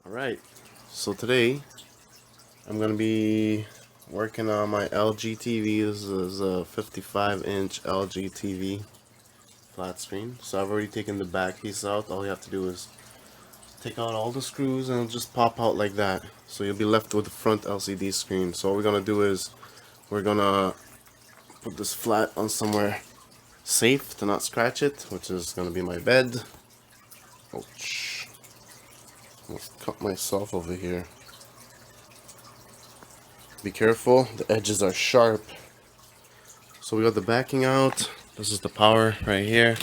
Alright, so today I'm going to be working on my LG TV. This is a 55-inch LG TV flat screen. So I've already taken the back piece out. All you have to do is take out all the screws and it'll just pop out like that. So you'll be left with the front LCD screen. So what we're going to do is we're going to put this flat on somewhere safe to not scratch it, which is going to be my bed. Ouch. Almost cut myself over here. Be careful, the edges are sharp. So we got the backing out. This is the power right here.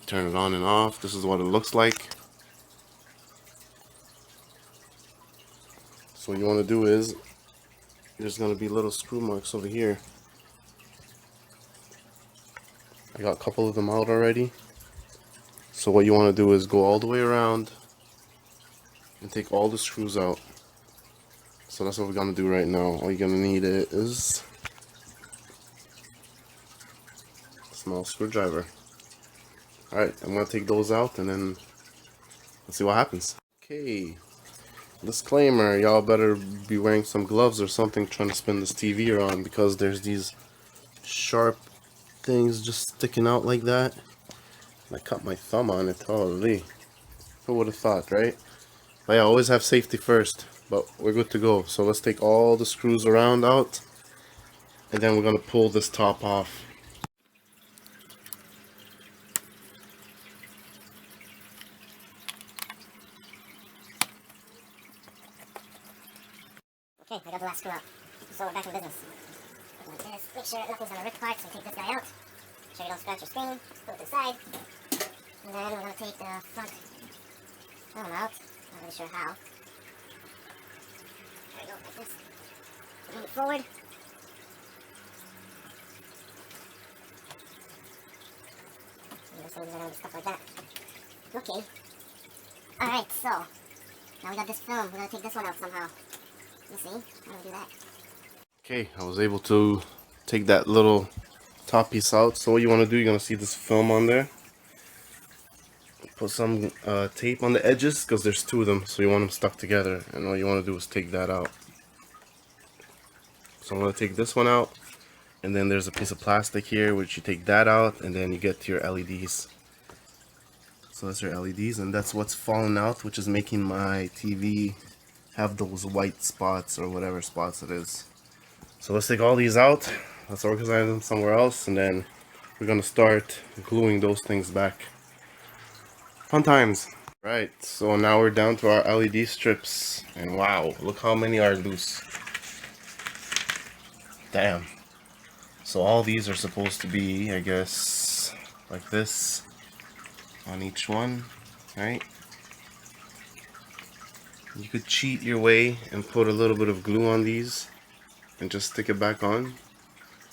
Turn it on and off. This is what it looks like. So what you want to do is, there's going to be little screw marks over here. I got a couple of them out already. So what you want to do is go all the way around and take all the screws out. So that's what we're going to do right now. All you're going to need is a small screwdriver. Alright, I'm going to take those out and then let's see what happens. Okay, disclaimer, y'all better be wearing some gloves or something trying to spin this TV around, because there's these sharp things just sticking out like that. I cut my thumb on it. Holy, who would have thought, right? But yeah, always have safety first. But we're good to go. So let's take all the screws around out, and then we're gonna pull this top off. Okay, I got the last screw out. So we're back in business. Like this. Make sure nothing's gonna rip apart, so take this guy out. Make sure you don't scratch your screen. Put it to the side. And then we're gonna take the front film out. Not really sure how. There we go, like this. Move it forward. And some of these are gonna be stuff like that. Okay. Alright, so now we got this film. We're gonna take this one out somehow. Let's see. How do we do that? Okay, I was able to take that little top piece out. So what you want to do, you're gonna see this film on there. Put some tape on the edges, because there's two of them, so you want them stuck together. And all you want to do is take that out. So I'm gonna take this one out, and then there's a piece of plastic here, which you take that out, and then you get to your LEDs. So that's your LEDs, and that's what's falling out, which is making my TV have those white spots or whatever spots it is. So let's take all these out, let's organize them somewhere else, and then we're gonna start gluing those things back. Fun times. Right, so now we're down to our LED strips, and wow, look how many are loose. Damn. So all these are supposed to be, I guess, like this on each one, right? You could cheat your way and put a little bit of glue on these and just stick it back on,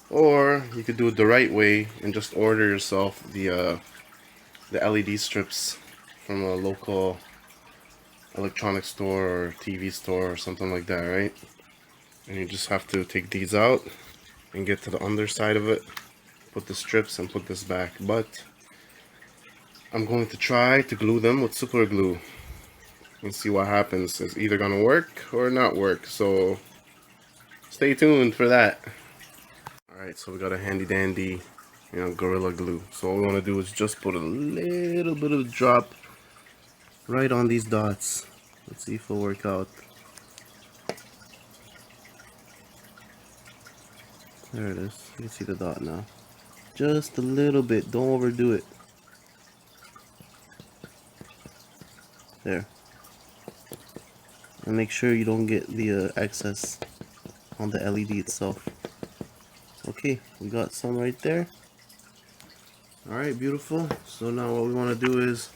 or you could do it the right way and just order yourself the LED strips from a local electronics store or TV store or something like that, right? And you just have to take these out and get to the underside of it, put the strips and put this back. But I'm going to try to glue them with super glue and see what happens. It's either gonna work or not work, so stay tuned for that. Alright, so we got a handy dandy, Gorilla Glue. So all we want to do is just put a little bit of drop right on these dots. Let's see if it'll work out. There it is. You can see the dot now. Just a little bit, don't overdo it. There. And make sure you don't get the excess on the LED itself. Okay, we got some right there. Alright, beautiful. So now what we want to do is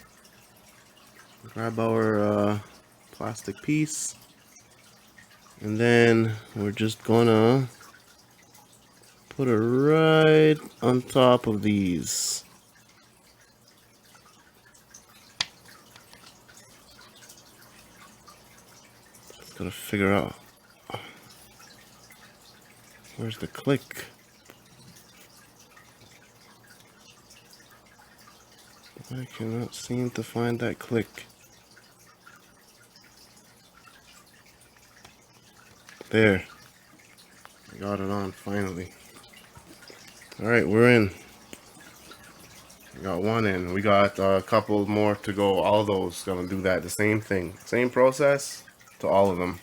grab our plastic piece, and then we're just gonna put it right on top of these. Just gotta figure out where's the click. I cannot seem to find that click. There. I got it on finally. Alright, we're in. We got one in. We got a couple more to go. All those gonna do that. The same thing. Same process to all of them.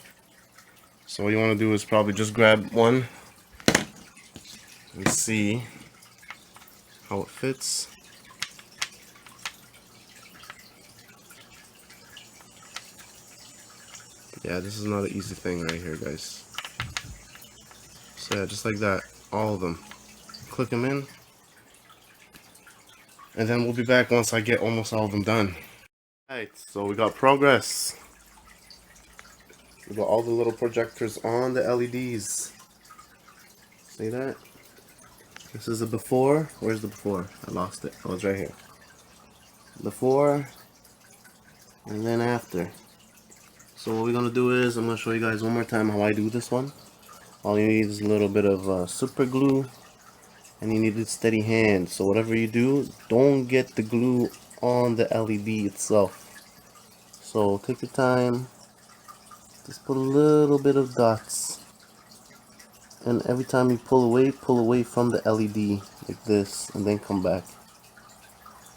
So what you want to do is probably just grab one and see how it fits. Yeah, this is not an easy thing right here, guys. So yeah, just like that, all of them. Click them in, and then we'll be back once I get almost all of them done. Alright, so we got progress. We got all the little projectors on the LEDs. See that? This is the before. Where's the before? I lost it. Oh, it's right here. Before, and then after. So what we're gonna do is, I'm gonna show you guys one more time how I do this one. All you need is a little bit of super glue, and you need a steady hand. So whatever you do, don't get the glue on the LED itself. So take your time, just put a little bit of dots, and every time you pull away from the LED like this, and then come back,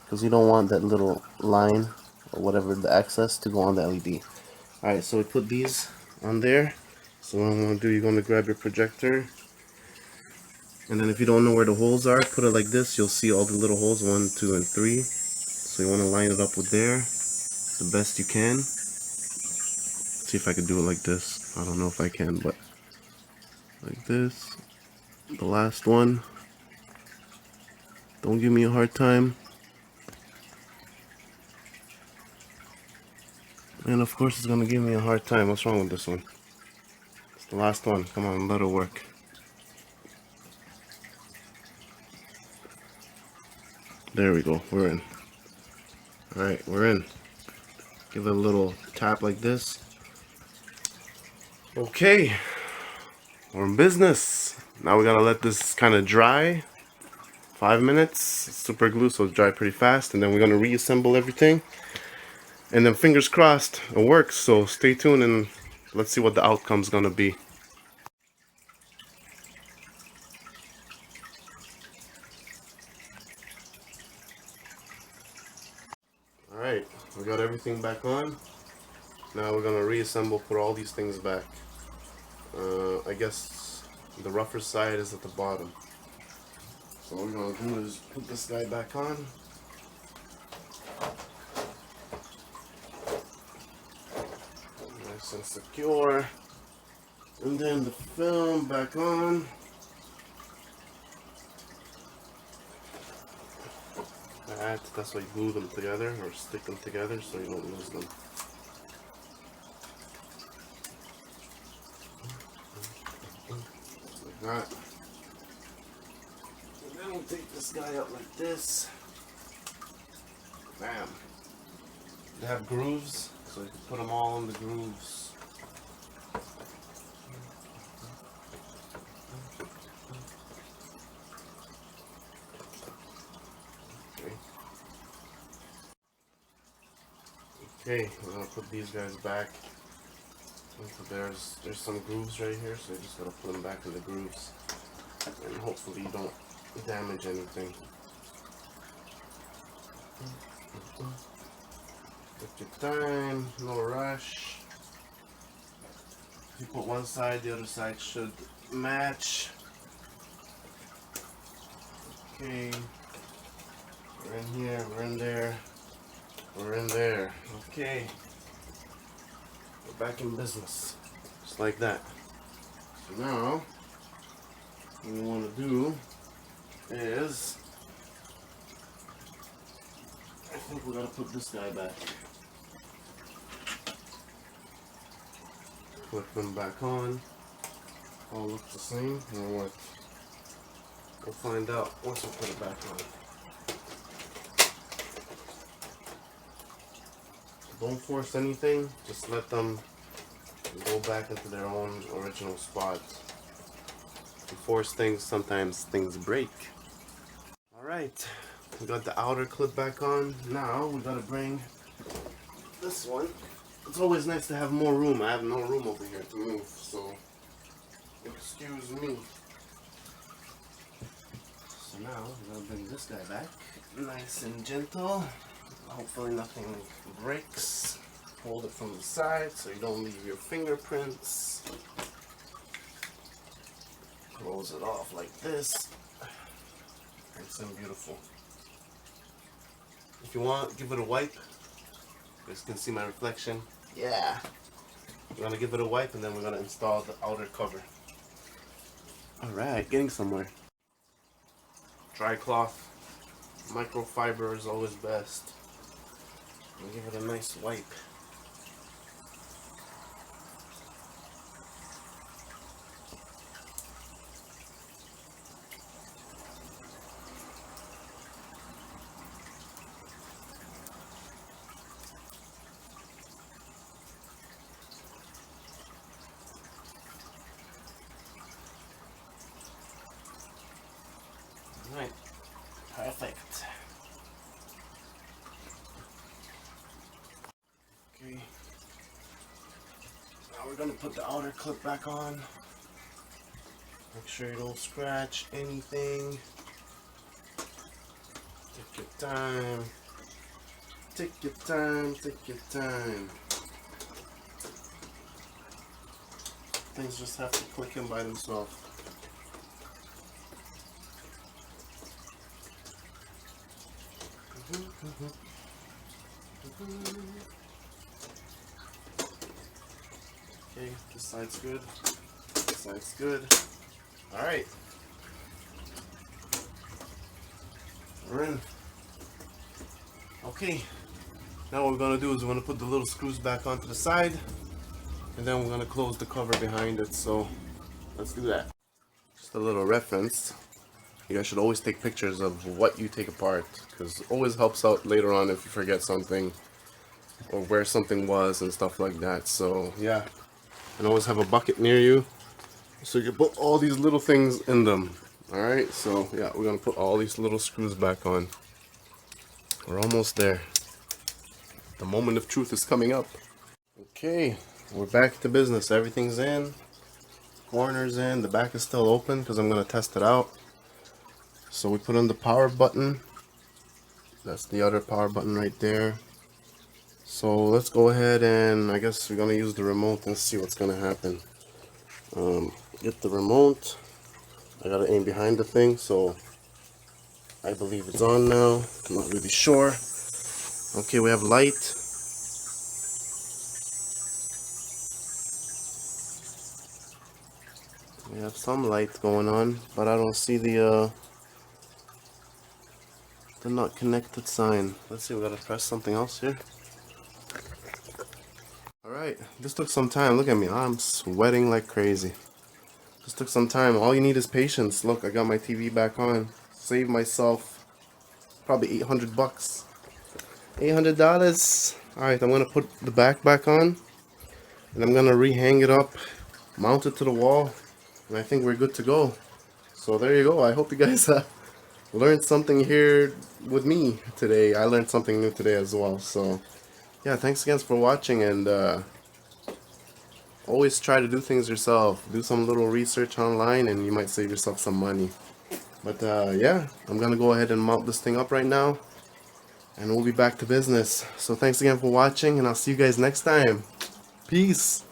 because you don't want that little line or whatever, the access, to go on the LED. Alright, so we put these on there. So what I'm going to do, you're going to grab your projector, and then if you don't know where the holes are, put it like this. You'll see all the little holes, 1, 2, and 3. So you want to line it up with there the best you can. See if I can do it like this. I don't know if I can, but like this. The last one. Don't give me a hard time. And of course it's going to give me a hard time. What's wrong with this one? It's the last one. Come on, let it work. There we go. We're in. Alright, we're in. Give it a little tap like this. Okay. We're in business. Now we gotta let this kind of dry. 5 minutes. Super glue, so it's dry pretty fast. And then we're gonna reassemble everything. And then fingers crossed it works. So stay tuned and let's see what the outcome's gonna be. Alright, we got everything back on. Now we're gonna reassemble, put all these things back. I guess the rougher side is at the bottom. So what we're gonna do is put this guy back on. Nice and secure. And then the film back on. That's why you glue them together or stick them together so you don't lose them. Like that. And then we'll take this guy out like this. Bam. They have grooves, so you can put them all in the grooves. Okay, we're gonna put these guys back. There's some grooves right here, so you just gotta put them back in the grooves, and hopefully you don't damage anything. Take your time, no rush. If you put one side, the other side should match. Okay, we're in here, we're in there. We're in there. Okay. We're back in business. Just like that. So now, what we want to do is, I think we're going to put this guy back. Put them back on. All look the same or what? We'll find out once we put it back on. Don't force anything, just let them go back into their own original spot. If you force things, sometimes things break. Alright, we got the outer clip back on. Now we gotta bring this one. It's always nice to have more room. I have no room over here to move, so Excuse me. So now we're gonna bring this guy back, nice and gentle. Hopefully nothing breaks. Hold it from the side so you don't leave your fingerprints. Close it off like this. Nice and beautiful. If you want, give it a wipe. You guys can see my reflection. Yeah. We're gonna give it a wipe and then we're gonna install the outer cover. Alright, getting somewhere. Dry cloth. Microfiber is always best. And give it a nice wipe. Alright, perfect. Okay, now we're gonna put the outer clip back on. Make sure you don't scratch anything. Take your time. Take your time, take your time. Things just have to click in by themselves. Okay, this side's good. This side's good. Alright. We're in. Okay. Now what we're going to do is we're going to put the little screws back onto the side. And then we're going to close the cover behind it. So let's do that. Just a little reference. You guys should always take pictures of what you take apart, because it always helps out later on if you forget something or where something was and stuff like that. So yeah, and always have a bucket near you so you can put all these little things in them. Alright, so yeah, we're gonna put all these little screws back on. We're almost there. The moment of truth is coming up. Okay, we're back to business. Everything's in, corners in, the back is still open because I'm gonna test it out. So we put on the power button. That's the other power button right there. So let's go ahead and I guess we're gonna use the remote and see what's gonna happen. Get the remote. I gotta aim behind the thing, so I believe it's on now. I'm not really sure. Okay, we have light. We have some light going on, but I don't see the not connected sign. Let's see, we gotta press something else here. Alright, this took some time. Look at me, I'm sweating like crazy. This took some time. All you need is patience. Look, I got my TV back on. Saved myself probably 800 bucks. $800. Alright, I'm gonna put the back on. And I'm gonna rehang it up, mount it to the wall, and I think we're good to go. So there you go. I hope you guys learned something here with me today. I learned something new today as well. So yeah, thanks again for watching, and always try to do things yourself. Do some little research online and you might save yourself some money. But yeah, I'm gonna go ahead and mount this thing up right now and we'll be back to business. So thanks again for watching, and I'll see you guys next time. Peace.